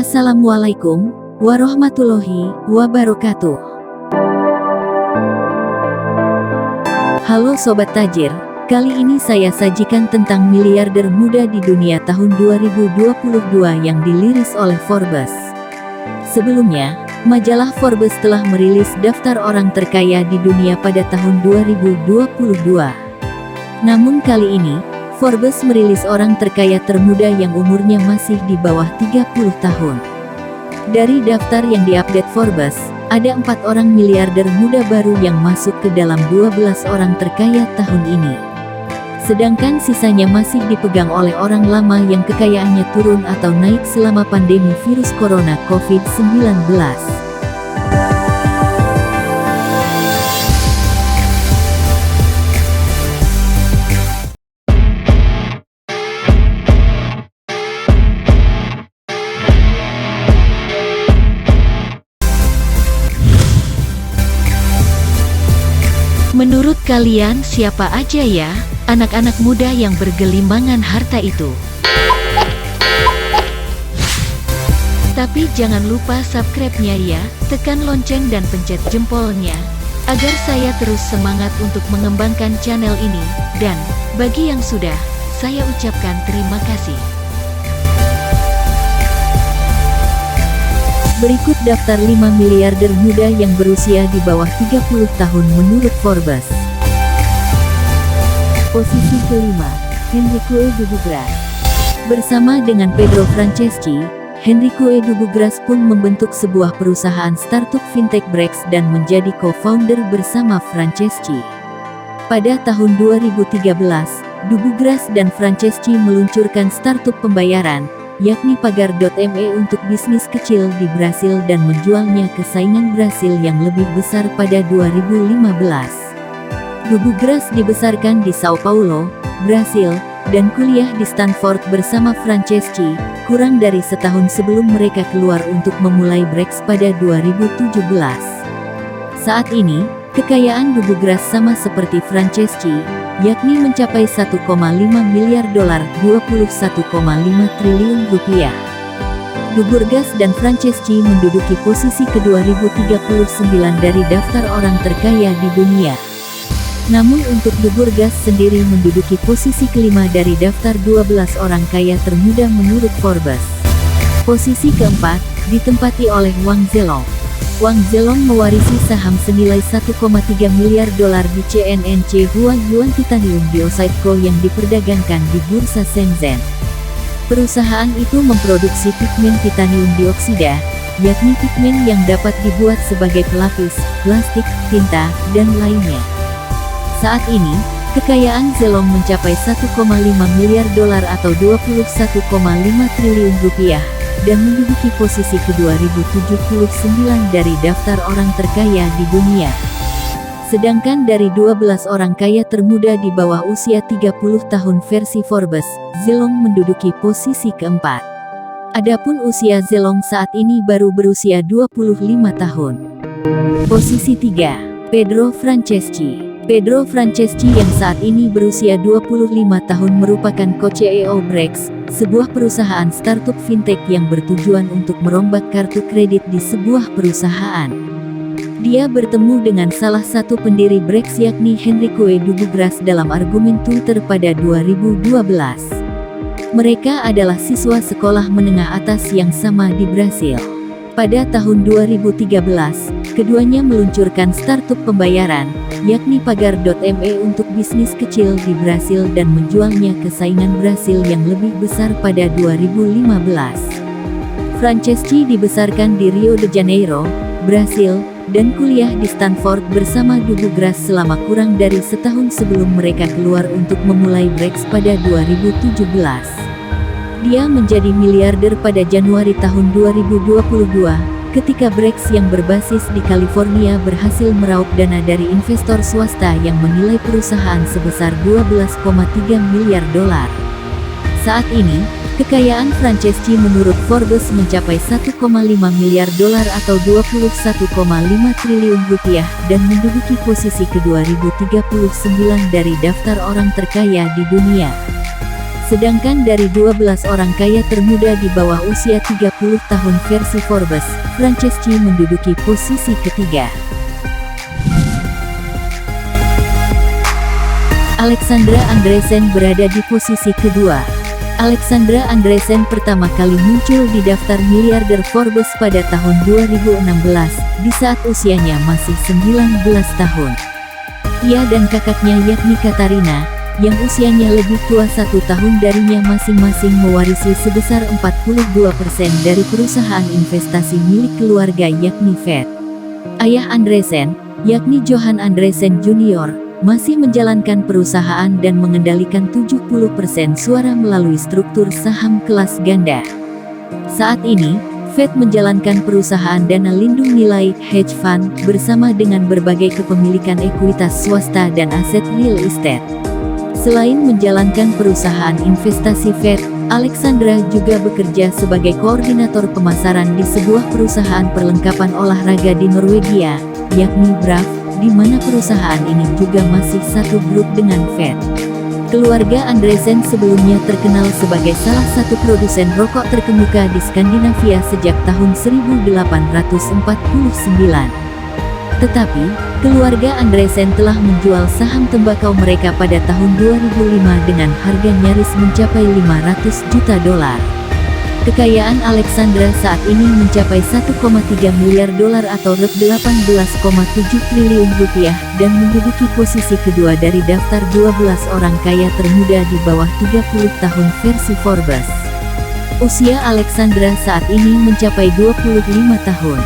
Assalamualaikum warahmatullahi wabarakatuh. Halo Sobat Tajir, kali ini saya sajikan tentang miliarder muda di dunia tahun 2022 yang diliris oleh Forbes. Sebelumnya, majalah Forbes telah merilis daftar orang terkaya di dunia pada tahun 2022. Namun kali ini, Forbes merilis orang terkaya termuda yang umurnya masih di bawah 30 tahun. Dari daftar yang diupdate Forbes, ada 4 orang miliarder muda baru yang masuk ke dalam 12 orang terkaya tahun ini. Sedangkan sisanya masih dipegang oleh orang lama yang kekayaannya turun atau naik selama pandemi virus corona COVID-19. Menurut kalian siapa aja ya, anak-anak muda yang bergelimbangan harta itu? Tapi jangan lupa subscribe-nya ya, tekan lonceng dan pencet jempolnya, agar saya terus semangat untuk mengembangkan channel ini, dan, bagi yang sudah, saya ucapkan terima kasih. Berikut daftar 5 miliarder muda yang berusia di bawah 30 tahun menurut Forbes. Posisi kelima, Henrique Dubugras. Bersama dengan Pedro Franceschi, Henrique Dubugras pun membentuk sebuah perusahaan startup fintech Brex dan menjadi co-founder bersama Franceschi. Pada tahun 2013, Dubugras dan Franceschi meluncurkan startup pembayaran, yakni Pagar.me untuk bisnis kecil di Brasil dan menjualnya ke saingan Brasil yang lebih besar pada 2015. Dubugras dibesarkan di Sao Paulo, Brasil, dan kuliah di Stanford bersama Franceschi, kurang dari setahun sebelum mereka keluar untuk memulai Brex pada 2017. Saat ini, kekayaan Dubugras sama seperti Franceschi, yakni mencapai 1,5 miliar dolar, 21,5 triliun rupiah. Dubugras dan Franceschi menduduki posisi ke-2039 dari daftar orang terkaya di dunia. Namun untuk Dubugras sendiri menduduki posisi kelima dari daftar 12 orang kaya termuda menurut Forbes. Posisi keempat, ditempati oleh Wang Zelong. Wang Zelong mewarisi saham senilai 1,3 miliar dolar di CNNC Huayuan Titanium Dioxide Co yang diperdagangkan di Bursa Shenzhen. Perusahaan itu memproduksi pigmen titanium dioksida, yakni pigmen yang dapat dibuat sebagai pelapis, plastik, tinta, dan lainnya. Saat ini, kekayaan Zelong mencapai 1,5 miliar dolar atau 21,5 triliun rupiah. Dan menduduki posisi ke-2079 dari daftar orang terkaya di dunia. Sedangkan dari 12 orang kaya termuda di bawah usia 30 tahun versi Forbes, Zelong menduduki posisi keempat. Adapun usia Zelong saat ini baru berusia 25 tahun. Posisi 3, Pedro Franceschi. Pedro Franceschi yang saat ini berusia 25 tahun merupakan co-CEO Brex, sebuah perusahaan startup fintech yang bertujuan untuk merombak kartu kredit di sebuah perusahaan. Dia bertemu dengan salah satu pendiri Brex yakni Henrique Dubugras dalam argumen Twitter pada 2012. Mereka adalah siswa sekolah menengah atas yang sama di Brasil. Pada tahun 2013, keduanya meluncurkan startup pembayaran, yakni Pagar.me untuk bisnis kecil di Brasil dan menjualnya ke saingan Brasil yang lebih besar pada 2015. Franceschi dibesarkan di Rio de Janeiro, Brasil, dan kuliah di Stanford bersama Dubugras selama kurang dari setahun sebelum mereka keluar untuk memulai Brex pada 2017. Dia menjadi miliarder pada Januari tahun 2022, ketika Brex yang berbasis di California berhasil meraup dana dari investor swasta yang menilai perusahaan sebesar 12,3 miliar dolar. Saat ini, kekayaan Franceschi menurut Forbes mencapai 1,5 miliar dolar atau 21,5 triliun rupiah dan menduduki posisi ke-2039 dari daftar orang terkaya di dunia. Sedangkan dari 12 orang kaya termuda di bawah usia 30 tahun versi Forbes, Franceschi menduduki posisi ketiga. Alexandra Andresen berada di posisi kedua. Alexandra Andresen pertama kali muncul di daftar miliarder Forbes pada tahun 2016, di saat usianya masih 19 tahun. Ia dan kakaknya yakni Katarina, yang usianya lebih tua 1 tahun darinya masing-masing mewarisi sebesar 42% dari perusahaan investasi milik keluarga yakni Fed. Ayah Andresen, yakni Johan Andresen Jr., masih menjalankan perusahaan dan mengendalikan 70% suara melalui struktur saham kelas ganda. Saat ini, Fed menjalankan perusahaan dana lindung nilai hedge fund bersama dengan berbagai kepemilikan ekuitas swasta dan aset real estate. Selain menjalankan perusahaan investasi Fed, Alexandra juga bekerja sebagai koordinator pemasaran di sebuah perusahaan perlengkapan olahraga di Norwegia, yakni Braf, di mana perusahaan ini juga masih satu grup dengan Fed. Keluarga Andresen sebelumnya terkenal sebagai salah satu produsen rokok terkemuka di Skandinavia sejak tahun 1849. Tetapi, keluarga Andresen telah menjual saham tembakau mereka pada tahun 2005 dengan harga nyaris mencapai $500 juta. Kekayaan Alexandra saat ini mencapai $1,3 miliar atau Rp18,7 triliun dan menduduki posisi kedua dari daftar 12 orang kaya termuda di bawah 30 tahun versi Forbes. Usia Alexandra saat ini mencapai 25 tahun.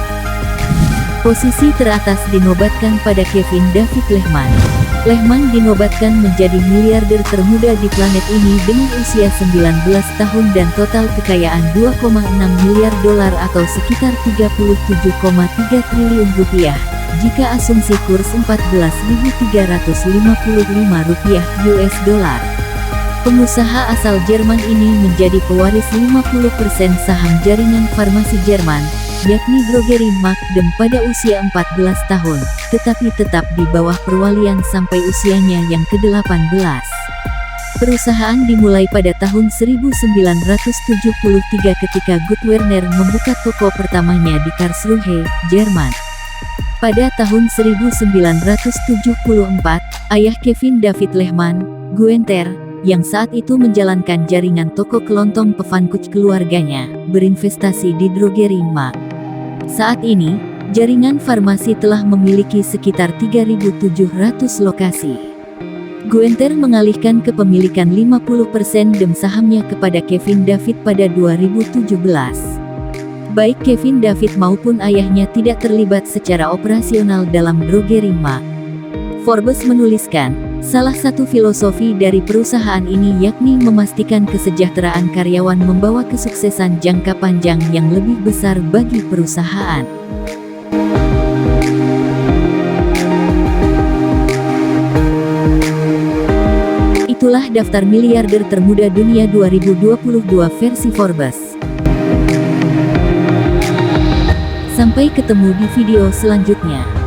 Posisi teratas dinobatkan pada Kevin David Lehman. Lehman dinobatkan menjadi miliarder termuda di planet ini dengan usia 19 tahun dan total kekayaan $2,6 miliar atau sekitar Rp37,3 triliun jika asumsi kurs Rp14.355 US dollar. Pengusaha asal Jerman ini menjadi pewaris 50% saham jaringan farmasi Jerman, yakni Drogerie Markt Dem pada usia 14 tahun, tetapi tetap di bawah perwalian sampai usianya yang ke-18. Perusahaan dimulai pada tahun 1973 ketika Gut Werner membuka toko pertamanya di Karlsruhe, Jerman. Pada tahun 1974, ayah Kevin David Lehman, Guenther, yang saat itu menjalankan jaringan toko kelontong Pfannkuchen keluarganya, berinvestasi di Drogerie Markt. Saat ini, jaringan farmasi telah memiliki sekitar 3.700 lokasi. Guenther mengalihkan kepemilikan 50% Dem sahamnya kepada Kevin David pada 2017. Baik Kevin David maupun ayahnya tidak terlibat secara operasional dalam Drogerie Markt. Forbes menuliskan, salah satu filosofi dari perusahaan ini yakni memastikan kesejahteraan karyawan membawa kesuksesan jangka panjang yang lebih besar bagi perusahaan. Itulah daftar miliarder termuda dunia 2022 versi Forbes. Sampai ketemu di video selanjutnya.